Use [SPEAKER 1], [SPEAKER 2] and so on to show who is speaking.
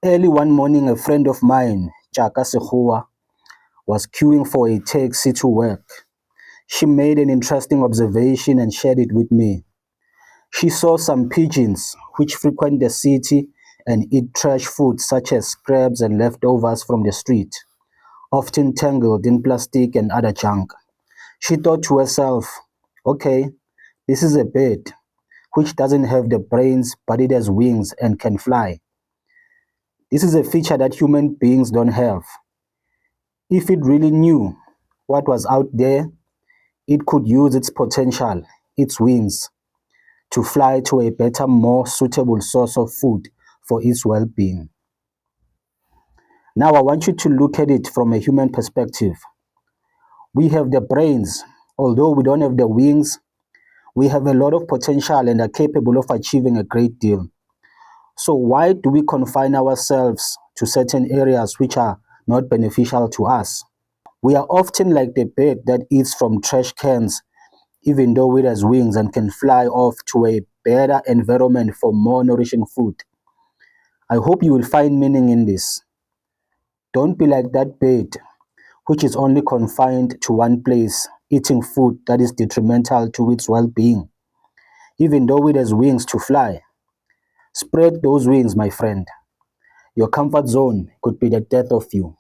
[SPEAKER 1] Early one morning, a friend of mine, Chaka Sekhuwa, was queuing for a taxi to work. She made an interesting observation and shared it with me. She saw some pigeons which frequent the city and eat trash food such as scraps and leftovers from the street, often tangled in plastic and other junk. She thought to herself, okay, this is a bird which doesn't have the brains but it has wings and can fly. This is a feature that human beings don't have. If it really knew what was out there, it could use its potential, its wings, to fly to a better, more suitable source of food for its well being. Now, I want you to look at it from a human perspective. We have the brains, although we don't have the wings, we have a lot of potential and are capable of achieving a great deal. So, why do we confine ourselves to certain areas which are not beneficial to us? We are often like the bird that eats from trash cans, even though it has wings and can fly off to a better environment for more nourishing food. I hope you will find meaning in this. Don't be like that bird, which is only confined to one place, eating food that is detrimental to its well being, even though it has wings to fly. Spread those wings, my friend. Your comfort zone could be the death of you.